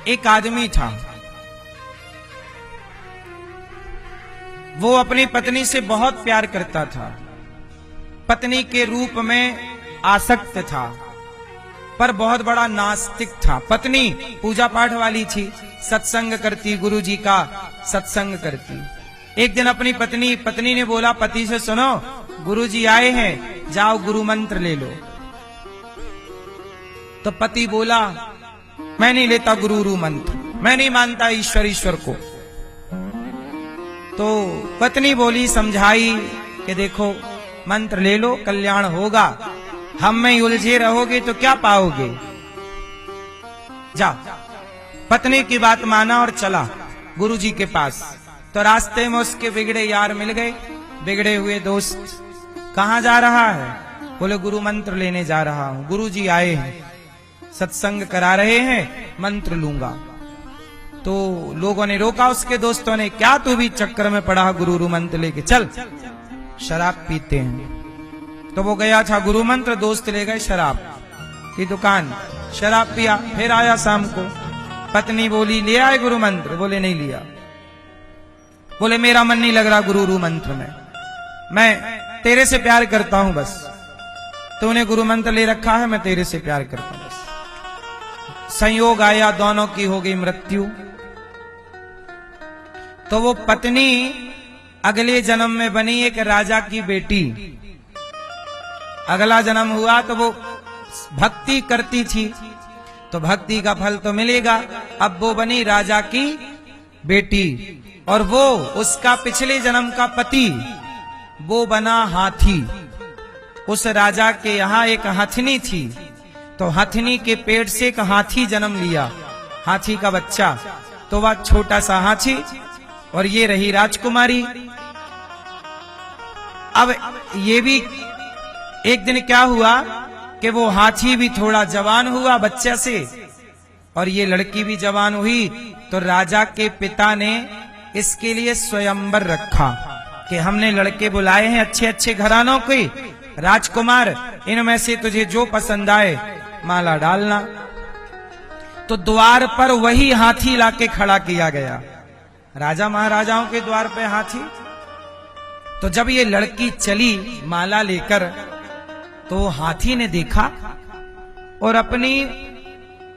एक आदमी था, वो अपनी पत्नी से बहुत प्यार करता था, पत्नी के रूप में आसक्त था, पर बहुत बड़ा नास्तिक था। पत्नी पूजा पाठ वाली थी, सत्संग करती, गुरु जी का सत्संग करती। एक दिन अपनी पत्नी ने बोला पति से, सुनो गुरु जी आए हैं, जाओ गुरु मंत्र ले लो। तो पति बोला, मैं नहीं लेता गुरु मंत्र, मैं नहीं मानता ईश्वर को। तो पत्नी बोली, समझाई कि देखो मंत्र ले लो, कल्याण होगा, हम में उलझे रहोगे तो क्या पाओगे, जा। पत्नी की बात माना और चला गुरु जी के पास। तो रास्ते में उसके बिगड़े यार मिल गए, बिगड़े हुए दोस्त। कहां जा रहा है? बोले गुरु मंत्र लेने जा रहा हूं, गुरु जी आए हैं, सत्संग करा रहे हैं, मंत्र लूंगा। तो लोगों ने रोका, उसके दोस्तों ने, क्या तू भी चक्कर में पड़ा गुरु मंत्र लेके, चल शराब पीते हैं। तो वो गया था गुरु मंत्र, दोस्त ले गए शराब की दुकान, शराब पिया। फिर आया शाम को, पत्नी बोली ले आए गुरु मंत्र? बोले नहीं लिया। बोले मेरा मन नहीं लग रहा गुरु मंत्र में, मैं तेरे से प्यार करता हूं, बस तूने गुरु मंत्र ले रखा है, मैं तेरे से प्यार करता हूं बस। संयोग आया, दोनों की हो गई मृत्यु। तो वो पत्नी अगले जन्म में बनी एक राजा की बेटी। अगला जन्म हुआ तो वो भक्ति करती थी, तो भक्ति का फल तो मिलेगा। अब वो बनी राजा की बेटी, और वो उसका पिछले जन्म का पति वो बना हाथी। उस राजा के यहाँ एक हथनी थी, तो हथनी के पेट से एक हाथी जन्म लिया, हाथी का बच्चा। तो वह छोटा सा हाथी, और ये रही राजकुमारी। अब ये भी एक दिन क्या हुआ कि वो हाथी भी थोड़ा जवान हुआ बच्चे से, और ये लड़की भी जवान हुई। तो राजा के पिता ने इसके लिए स्वयंवर रखा कि हमने लड़के बुलाए हैं अच्छे अच्छे घरानों के, राजकुमार, इनमें से तुझे जो पसंद आए माला डालना। तो द्वार पर वही हाथी लाके खड़ा किया गया, राजा महाराजाओं के द्वार पे हाथी। तो जब ये लड़की चली माला लेकर, तो हाथी ने देखा, और अपनी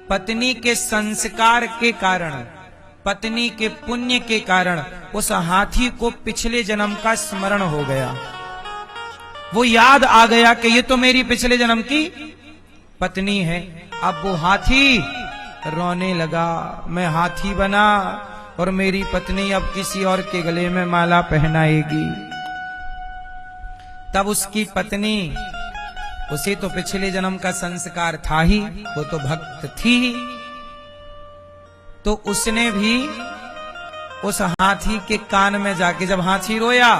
पत्नी के संस्कार के कारण, पत्नी के पुण्य के कारण उस हाथी को पिछले जन्म का स्मरण हो गया। वो याद आ गया कि ये तो मेरी पिछले जन्म की पत्नी है। अब वो हाथी रोने लगा, मैं हाथी बना और मेरी पत्नी अब किसी और के गले में माला पहनाएगी। तब उसकी पत्नी, उसे तो पिछले जन्म का संस्कार था ही, वो तो भक्त थी ही, तो उसने भी उस हाथी के कान में जाके, जब हाथी रोया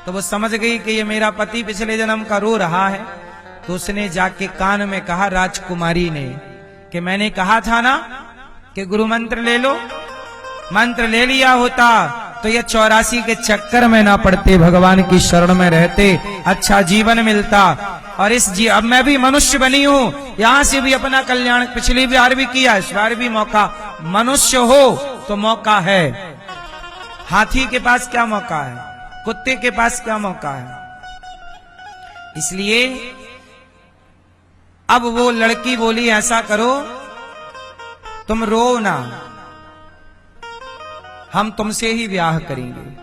तो वो समझ गई कि ये मेरा पति पिछले जन्म का रो रहा है। तो उसने जाके कान में कहा राजकुमारी ने कि मैंने कहा था ना कि गुरु मंत्र ले लो, मंत्र ले लिया होता तो ये 84 के चक्कर में ना पड़ते, भगवान की शरण में रहते, अच्छा जीवन मिलता। और अब मैं भी मनुष्य बनी हूँ, यहाँ से भी अपना कल्याण पिछली बार भी किया, इस बार भी मौका, मनुष्य हो तो मौका है। हाथी के पास क्या मौका है, कुत्ते के पास क्या मौका है। इसलिए अब वो लड़की बोली ऐसा करो, तुम रो ना, हम तुमसे ही ब्याह करेंगे।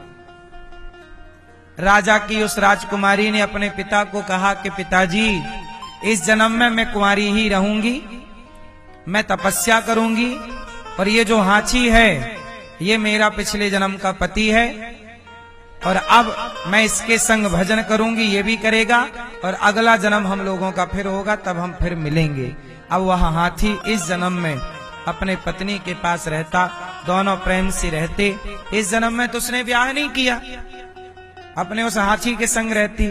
राजा की उस राजकुमारी ने अपने पिता को कहा कि पिताजी, इस जन्म में मैं कुंवारी ही रहूंगी, मैं तपस्या करूंगी, और ये जो हाथी है ये मेरा पिछले जन्म का पति है, और अब मैं इसके संग भजन करूंगी, ये भी करेगा, और अगला जन्म हम लोगों का फिर होगा, तब हम फिर मिलेंगे। अब वह हाथी इस जन्म में अपने पत्नी के पास रहता, दोनों प्रेम से रहते। इस जन्म में तो उसने ब्याह नहीं किया, अपने उस हाथी के संग रहती।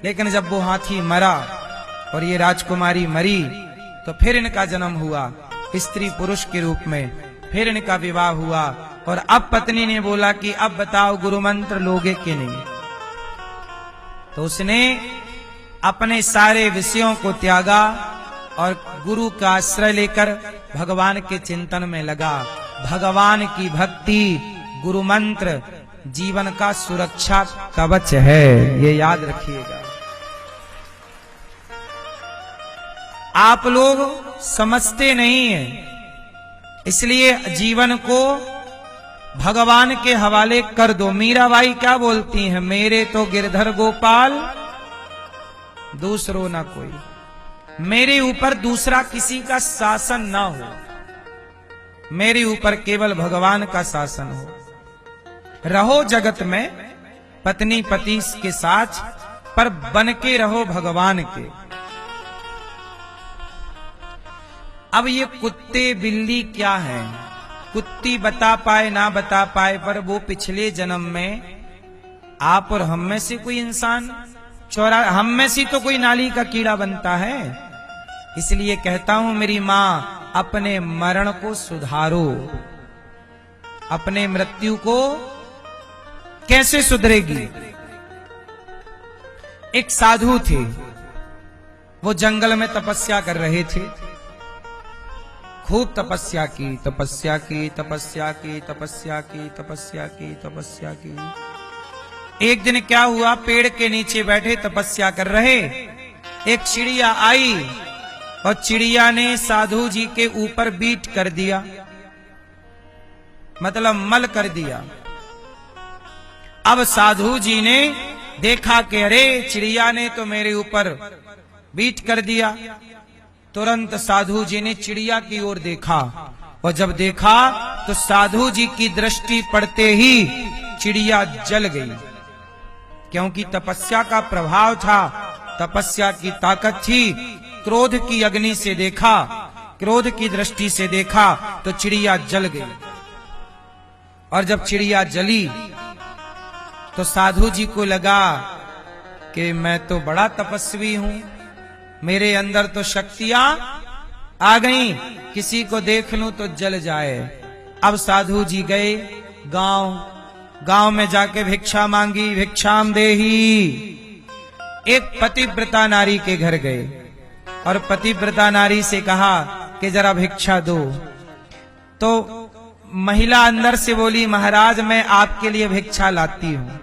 लेकिन जब वो हाथी मरा और ये राजकुमारी मरी, तो फिर इनका जन्म हुआ स्त्री पुरुष के रूप में, फिर इनका विवाह हुआ। और अब पत्नी ने बोला कि अब बताओ गुरु मंत्र लोगे कि नहीं। तो उसने अपने सारे विषयों को त्यागा और गुरु का आश्रय लेकर भगवान के चिंतन में लगा। भगवान की भक्ति, गुरु मंत्र जीवन का सुरक्षा कवच है, ये याद रखिएगा। आप लोग समझते नहीं हैं, इसलिए जीवन को भगवान के हवाले कर दो। मीराबाई क्या बोलती हैं, मेरे तो गिरधर गोपाल दूसरो ना कोई, मेरे ऊपर दूसरा किसी का शासन ना हो, मेरे ऊपर केवल भगवान का शासन हो। रहो जगत में पत्नी पति के साथ, पर बन के रहो भगवान के। अब ये कुत्ते बिल्ली क्या है, कुत्ती बता पाए ना बता पाए, पर वो पिछले जन्म में आप और हम में से कोई इंसान हम में से तो कोई नाली का कीड़ा बनता है। इसलिए कहता हूं मेरी मां, अपने मरण को सुधारो। अपने मृत्यु को कैसे सुधरेगी? एक साधु थे, वो जंगल में तपस्या कर रहे थे, खूब तपस्या की तपस्या की तपस्या की तपस्या की तपस्या की तपस्या की। एक दिन क्या हुआ, पेड़ के नीचे बैठे तपस्या कर रहे, एक चिड़िया आई और चिड़िया ने साधु जी के ऊपर बीट कर दिया, मतलब मल कर दिया। अब साधु जी ने देखा कि अरे चिड़िया ने तो मेरे ऊपर बीट कर दिया। तुरंत साधु जी ने चिड़िया की ओर देखा, और जब देखा तो साधु जी की दृष्टि पड़ते ही चिड़िया जल गई, क्योंकि तपस्या का प्रभाव था, तपस्या की ताकत थी। क्रोध की अग्नि से देखा, क्रोध की दृष्टि से देखा तो चिड़िया जल गई। और जब चिड़िया जली तो साधु जी को लगा कि मैं तो बड़ा तपस्वी हूं, मेरे अंदर तो शक्तियां आ गई, किसी को देख लूं तो जल जाए। अब साधु जी गए गांव में जाके भिक्षा मांगी, भिक्षाम देही। एक पतिव्रता नारी के घर गए और पतिव्रता नारी से कहा कि जरा भिक्षा दो। तो महिला अंदर से बोली, महाराज मैं आपके लिए भिक्षा लाती हूं।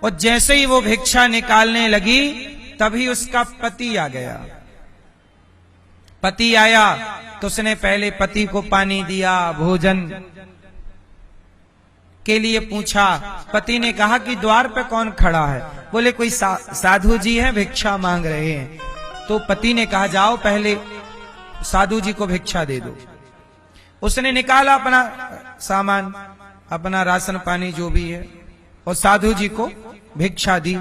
और जैसे ही वो भिक्षा निकालने लगी तभी उसका पति आ गया। पति आया तो उसने पहले पति को पानी दिया, भोजन के लिए पूछा। पति ने कहा कि द्वार पे कौन खड़ा है? बोले कोई साधु जी हैं, भिक्षा मांग रहे हैं। तो पति ने कहा जाओ पहले साधु जी को भिक्षा दे दो। उसने निकाला अपना सामान, अपना राशन पानी जो भी है, और साधु जी को भिक्षा दी।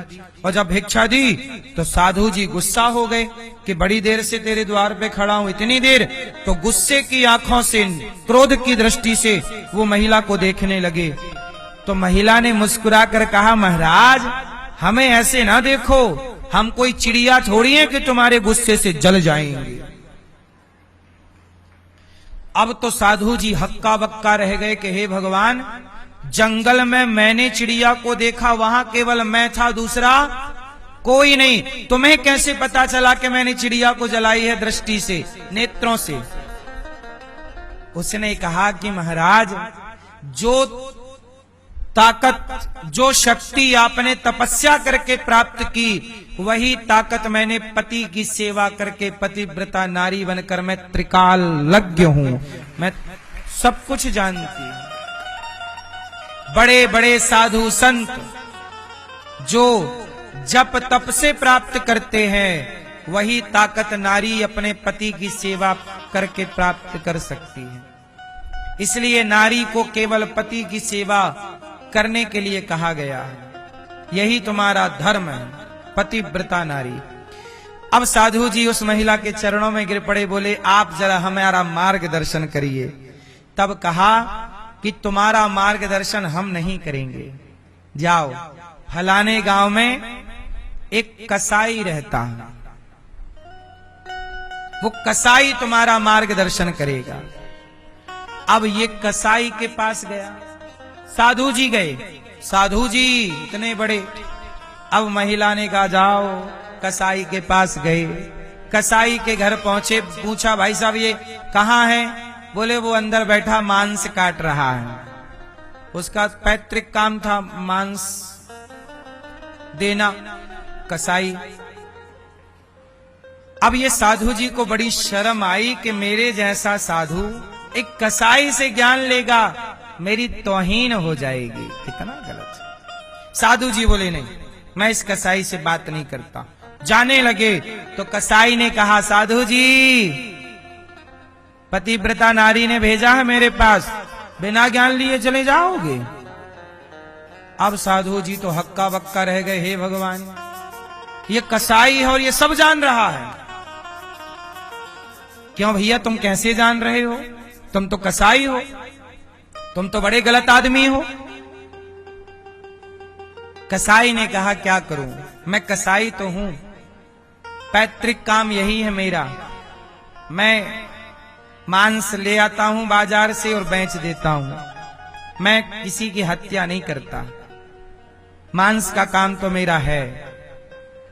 और जब भिक्षा दी तो साधु जी गुस्सा हो गए कि बड़ी देर से तेरे द्वार पे खड़ा हूं, इतनी देर। तो गुस्से की आंखों से, क्रोध की दृष्टि से वो महिला को देखने लगे। तो महिला ने मुस्कुरा कर कहा, महाराज हमें ऐसे ना देखो, हम कोई चिड़िया थोड़ी है कि तुम्हारे गुस्से से जल जाएंगे। अब तो साधु जी हक्का बक्का रह गए कि हे भगवान, जंगल में मैंने चिड़िया को देखा, वहां केवल मैं था, दूसरा कोई नहीं। तुम्हें कैसे पता चला कि मैंने चिड़िया को जलाई है दृष्टि से, नेत्रों से? उसने कहा कि महाराज जो ताकत, जो शक्ति आपने तपस्या करके प्राप्त की, वही ताकत मैंने पति की सेवा करके, पतिव्रता नारी बनकर मैं त्रिकालज्ञ हूं, मैं सब कुछ जानती हूं। बड़े बड़े साधु संत जो जप तप से प्राप्त करते हैं, वही ताकत नारी अपने पति की सेवा करके प्राप्त कर सकती है। इसलिए नारी को केवल पति की सेवा करने के लिए कहा गया है। यही तुम्हारा धर्म है, पतिव्रता नारी। अब साधु जी उस महिला के चरणों में गिर पड़े, बोले आप जरा हमारा मार्गदर्शन करिए। तब कहा कि तुम्हारा मार्गदर्शन हम नहीं करेंगे, जाओ फलाने गांव में एक कसाई रहता है, वो कसाई तुम्हारा मार्गदर्शन करेगा। अब ये कसाई के पास गया, साधु जी गए, साधु जी इतने बड़े। अब महिला ने कहा जाओ, कसाई के पास गए, कसाई के घर पहुंचे, पूछा भाई साहब ये कहाँ है? बोले वो अंदर बैठा मांस काट रहा है, उसका पैतृक काम था मांस देना, कसाई। अब ये साधु जी को बड़ी शर्म आई कि मेरे जैसा साधु एक कसाई से ज्ञान लेगा, मेरी तौहीन हो जाएगी, कितना गलत। साधु जी बोले नहीं, मैं इस कसाई से बात नहीं करता। जाने लगे तो कसाई ने कहा, साधु जी पतिव्रता नारी ने भेजा है मेरे पास, बिना ज्ञान लिए चले जाओगे? अब साधु जी तो हक्का बक्का रह गए, हे भगवान, ये कसाई है और ये सब जान रहा है। क्यों भैया, तुम कैसे जान रहे हो? तुम तो कसाई हो, तुम तो बड़े गलत आदमी हो। कसाई ने कहा, क्या करूं, मैं कसाई तो हूं, पैतृक काम यही है मेरा, मैं मांस ले आता हूं बाजार से और बेच देता हूं, मैं किसी की हत्या नहीं करता, मांस का काम तो मेरा है।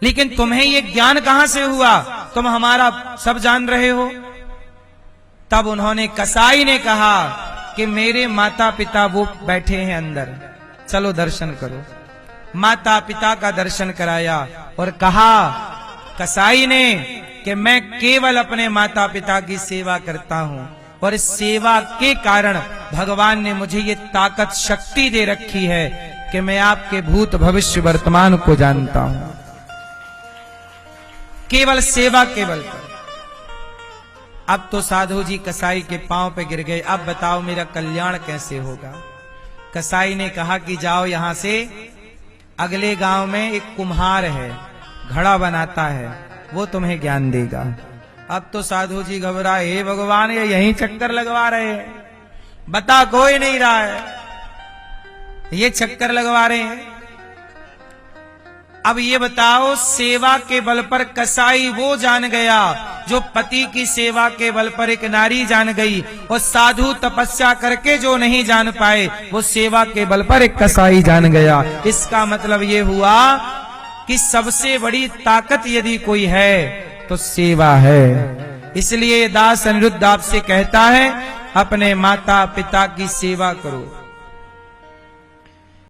लेकिन तुम्हें ये ज्ञान कहां से हुआ, तुम हमारा सब जान रहे हो? तब उन्होंने, कसाई ने कहा कि मेरे माता पिता वो बैठे हैं अंदर, चलो दर्शन करो। माता पिता का दर्शन कराया और कहा कसाई ने कि मैं केवल अपने माता पिता की सेवा करता हूं और इस सेवा के कारण भगवान ने मुझे ये ताकत शक्ति दे रखी है कि मैं आपके भूत भविष्य वर्तमान को जानता हूं, केवल सेवा के बल पर। अब तो साधु जी कसाई के पांव पे गिर गए, अब बताओ मेरा कल्याण कैसे होगा? कसाई ने कहा कि जाओ यहां से, अगले गांव में एक कुम्हार है, घड़ा बनाता है, वो तुम्हें ज्ञान देगा। अब तो साधु जी घबराए, हे भगवान, ये यही चक्कर लगवा रहे हैं, बता कोई नहीं रहा है, ये चक्कर लगवा रहे हैं। अब ये बताओ, सेवा के बल पर कसाई वो जान गया जो पति की सेवा के बल पर एक नारी जान गई, और साधु तपस्या करके जो नहीं जान पाए वो सेवा के बल पर एक कसाई जान गया। इसका मतलब ये हुआ कि सबसे बड़ी ताकत यदि कोई है तो सेवा है। इसलिए दास अनिरुद्ध आपसे कहता है, अपने माता पिता की सेवा करो।